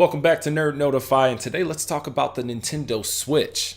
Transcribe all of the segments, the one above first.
Welcome back to Nerd Notify, and today let's talk about the Nintendo Switch.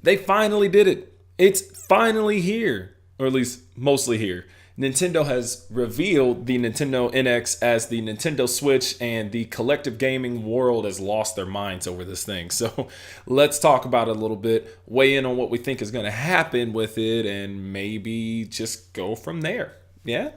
They finally did it. It's finally here, or at least mostly here. Nintendo has revealed the Nintendo NX as the Nintendo Switch, and the collective gaming world has lost their minds over this thing. So let's talk about it a little bit, weigh in on what we think is going to happen with it, and maybe just go from there. Yeah?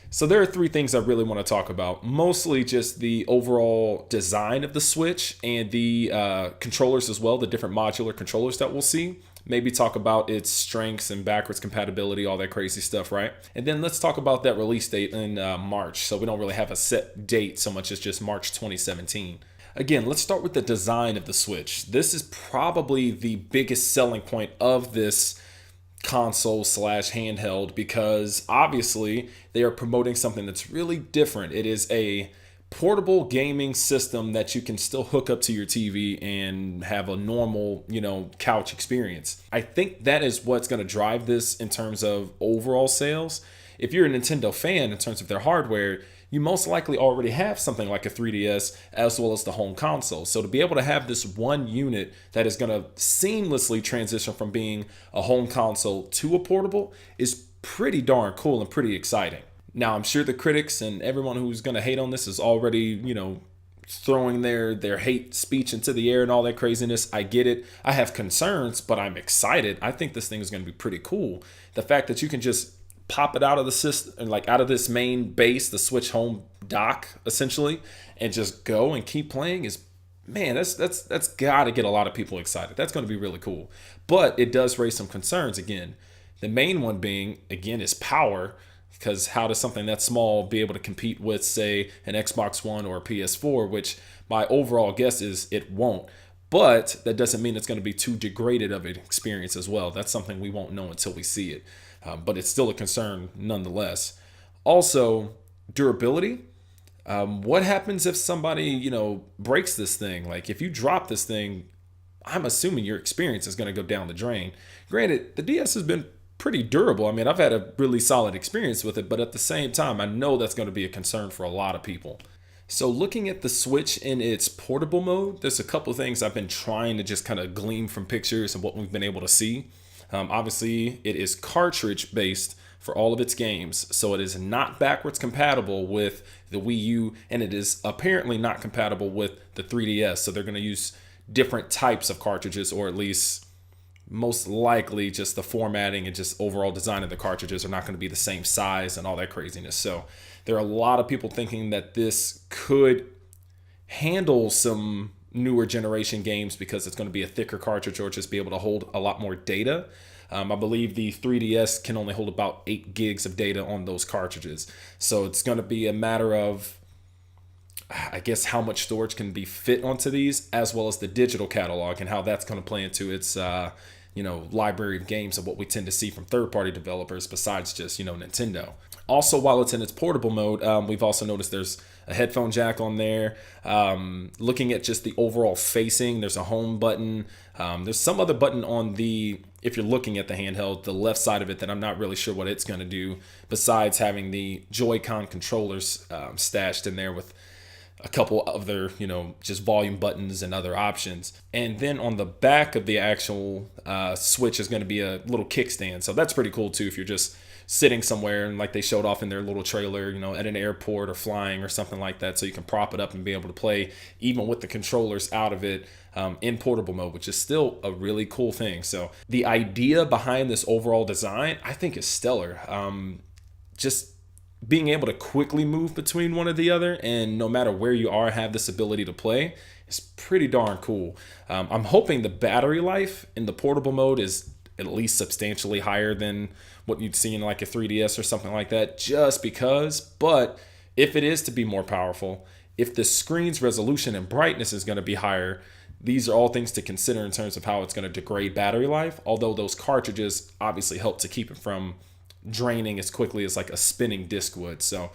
So there are three things I really want to talk about. Mostly just the overall design of the Switch and the controllers as well, the different modular controllers that we'll see. Maybe talk about its strengths and backwards compatibility, all that crazy stuff, right? And then let's talk about that release date in March. So we don't really have a set date so much as just March 2017. Again, let's start with the design of the Switch. This is probably the biggest selling point of this console slash handheld, because obviously they are promoting something that's really different. It is a portable gaming system that you can still hook up to your TV and have a normal, couch experience. I think that is what's going to drive this in terms of overall sales. If you're a Nintendo fan in terms of their hardware, you most likely already have something like a 3DS as well as the home console. So to be able to have this one unit that is going to seamlessly transition from being a home console to a portable is pretty darn cool and pretty exciting. Now, I'm sure the critics and everyone who's going to hate on this is already, throwing their hate speech into the air and all that craziness. I get it. I have concerns, but I'm excited. I think this thing is going to be pretty cool. The fact that you can just pop it out of the system, like out of this main base, the Switch Home dock, essentially, and just go and keep playing is, man, that's got to get a lot of people excited. That's going to be really cool. But it does raise some concerns again. The main one being, again, is power. Because how does something that small be able to compete with, say, an Xbox One or a PS4, which my overall guess is it won't. But that doesn't mean it's going to be too degraded of an experience as well. That's something we won't know until we see it. But it's still a concern nonetheless. Also, durability. What happens if somebody, breaks this thing? Like, if you drop this thing, I'm assuming your experience is going to go down the drain. Granted, the DS has been pretty durable. I mean, I've had a really solid experience with it, but at the same time, I know that's going to be a concern for a lot of people. So looking at the Switch in its portable mode, there's a couple of things I've been trying to just kind of glean from pictures and what we've been able to see. Obviously, it is cartridge based for all of its games, so it is not backwards compatible with the Wii U, and it is apparently not compatible with the 3DS. So they're going to use different types of cartridges, or at least most likely just the formatting and just overall design of the cartridges are not going to be the same size and all that craziness. So there are a lot of people thinking that this could handle some newer generation games because it's going to be a thicker cartridge or just be able to hold a lot more data. I believe the 3DS can only hold about 8 gigs of data on those cartridges. So it's going to be a matter of, I guess, how much storage can be fit onto these, as well as the digital catalog and how that's going to play into its library of games and what we tend to see from third-party developers besides just, Nintendo. Also, while it's in its portable mode, we've also noticed there's a headphone jack on there. Looking at just the overall facing, there's a home button. There's some other button on if you're looking at the handheld, the left side of it that I'm not really sure what it's going to do, besides having the Joy-Con controllers stashed in there with a couple of their, just volume buttons and other options. And then on the back of the actual Switch is going to be a little kickstand. So that's pretty cool too if you're just sitting somewhere and like they showed off in their little trailer, at an airport or flying or something like that. So you can prop it up and be able to play even with the controllers out of it in portable mode, which is still a really cool thing. So the idea behind this overall design, I think, is stellar. Just being able to quickly move between one or the other, and no matter where you are, have this ability to play is pretty darn cool. I'm hoping the battery life in the portable mode is at least substantially higher than what you'd see in like a 3DS or something like that, just because. But if it is to be more powerful, if the screen's resolution and brightness is going to be higher, these are all things to consider in terms of how it's going to degrade battery life, although those cartridges obviously help to keep it from draining as quickly as like a spinning disc would. So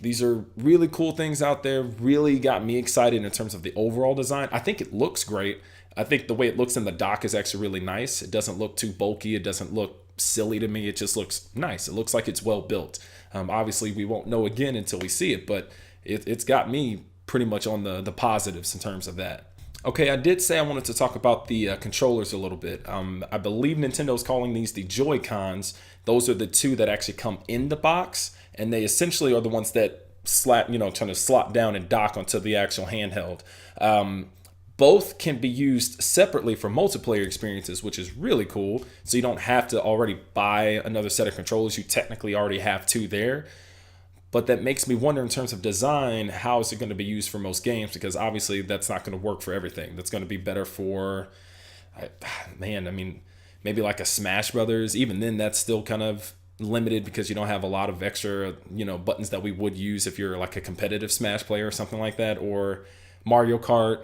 these are really cool things out there. Really got me excited in terms of the overall design. I think it looks great. I think the way it looks in the dock is actually really nice. It doesn't look too bulky. It doesn't look silly to me. It just looks nice. It looks like it's well built. Obviously, we won't know again until we see it, but it's got me pretty much on the positives in terms of that. Okay, I did say I wanted to talk about the controllers a little bit. I believe Nintendo's calling these the Joy-Cons. Those are the two that actually come in the box, and they essentially are the ones that trying to slot down and dock onto the actual handheld. Both can be used separately for multiplayer experiences, which is really cool. So you don't have to already buy another set of controllers. You technically already have two there. But that makes me wonder in terms of design, how is it going to be used for most games? Because obviously that's not going to work for everything. That's going to be better for, maybe like a Smash Brothers. Even then, that's still kind of limited because you don't have a lot of extra, buttons that we would use if you're like a competitive Smash player or something like that. Or Mario Kart,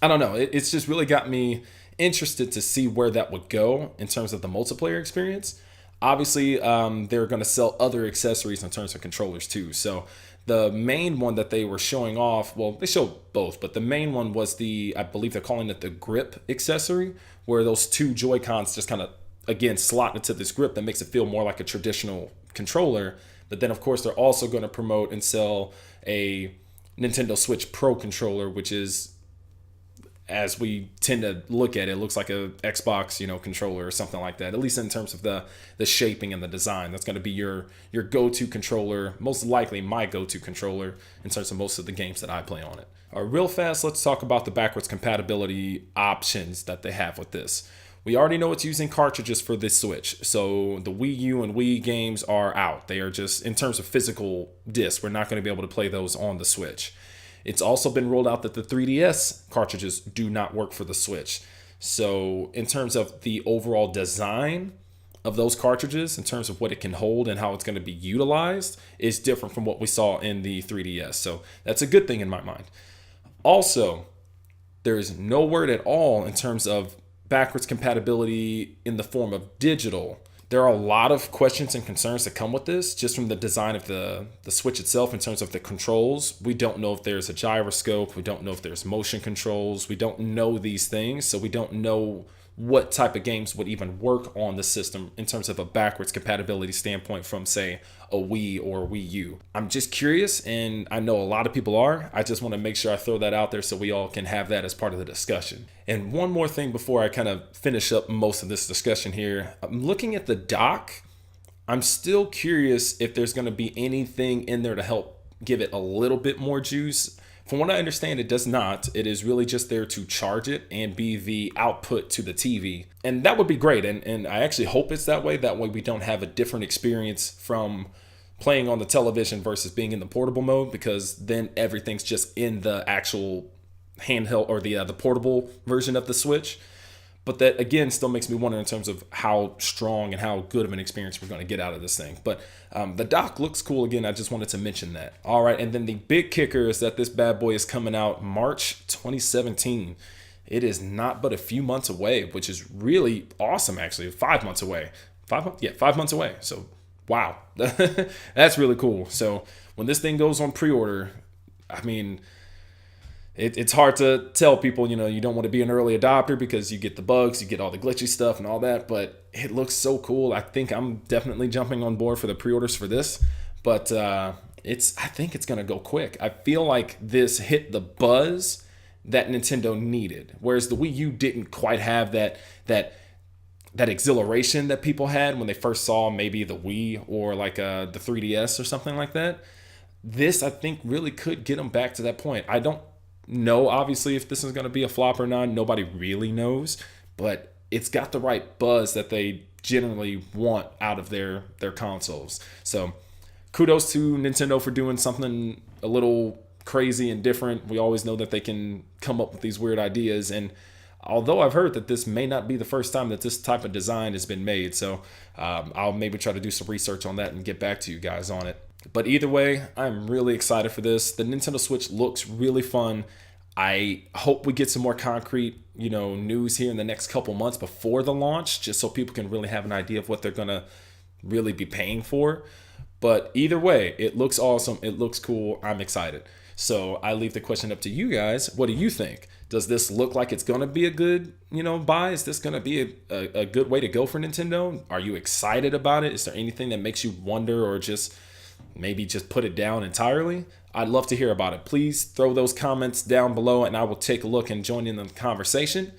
I don't know. It's just really got me interested to see where that would go in terms of the multiplayer experience. Obviously, they're going to sell other accessories in terms of controllers too. So the main one that they were showing off, well, they showed both, but the main one was I believe they're calling it the grip accessory, where those two Joy-Cons just kind of, again, slot into this grip that makes it feel more like a traditional controller. But then, of course, they're also going to promote and sell a Nintendo Switch Pro controller, which is, as we tend to look at it, looks like a Xbox, controller or something like that. At least in terms of the shaping and the design, that's going to be your go-to controller, most likely my go-to controller in terms of most of the games that I play on it. All right, real fast, let's talk about the backwards compatibility options that they have with this. We already know it's using cartridges for this Switch, so the Wii U and Wii games are out. They are just, in terms of physical discs, we're not going to be able to play those on the Switch. It's also been rolled out that the 3DS cartridges do not work for the Switch. So in terms of the overall design of those cartridges, in terms of what it can hold and how it's going to be utilized, is different from what we saw in the 3DS. So that's a good thing in my mind. Also, there is no word at all in terms of backwards compatibility in the form of digital. There are a lot of questions and concerns that come with this, just from the design of the Switch itself in terms of the controls. We don't know if there's a gyroscope. We don't know if there's motion controls. We don't know these things, so we don't know what type of games would even work on the system in terms of a backwards compatibility standpoint from, say, a Wii or Wii U. I'm just curious, and I know a lot of people are. I just want to make sure I throw that out there so we all can have that as part of the discussion. And one more thing before I kind of finish up most of this discussion here. I'm looking at the dock. I'm still curious if there's going to be anything in there to help give it a little bit more juice. From what I understand, it does not. It is really just there to charge it and be the output to the TV. And that would be great. And I actually hope it's that way. That way we don't have a different experience from playing on the television versus being in the portable mode, because then everything's just in the actual handheld or the portable version of the Switch. But that, again, still makes me wonder in terms of how strong and how good of an experience we're going to get out of this thing. But the dock looks cool. Again, I just wanted to mention that. All right, and then the big kicker is that this bad boy is coming out March 2017. It is not but a few months away, which is really awesome, actually. 5 months away. 5 months? Yeah, 5 months away. So, wow. That's really cool. So, when this thing goes on pre-order, I mean, it's hard to tell people, you don't want to be an early adopter because you get the bugs, you get all the glitchy stuff and all that, but it looks so cool. I think I'm definitely jumping on board for the pre-orders for this, but I think it's going to go quick. I feel like this hit the buzz that Nintendo needed, whereas the Wii U didn't quite have that exhilaration that people had when they first saw maybe the Wii or like the 3DS or something like that. This, I think, really could get them back to that point. I don't know, obviously, if this is going to be a flop or not. Nobody really knows, but it's got the right buzz that they generally want out of their consoles. So kudos to Nintendo for doing something a little crazy and different. We always know that they can come up with these weird ideas, and although I've heard that this may not be the first time that this type of design has been made, so I'll maybe try to do some research on that and get back to you guys on it. But either way, I'm really excited for this. The Nintendo Switch looks really fun. I hope we get some more concrete, news here in the next couple months before the launch, just so people can really have an idea of what they're going to really be paying for. But either way, it looks awesome. It looks cool. I'm excited. So I leave the question up to you guys. What do you think? Does this look like it's going to be a good, buy? Is this going to be a good way to go for Nintendo? Are you excited about it? Is there anything that makes you wonder or just maybe just put it down entirely? I'd love to hear about it. Please throw those comments down below and I will take a look and join in the conversation.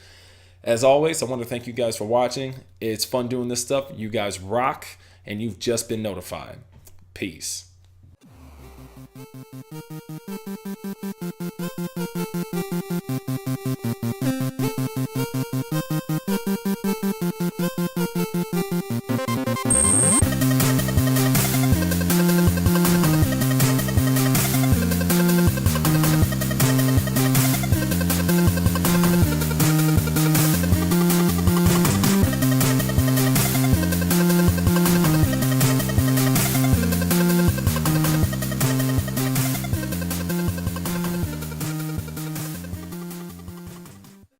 As always, I want to thank you guys for watching. It's fun doing this stuff. You guys rock, and you've just been notified. Peace. Hey!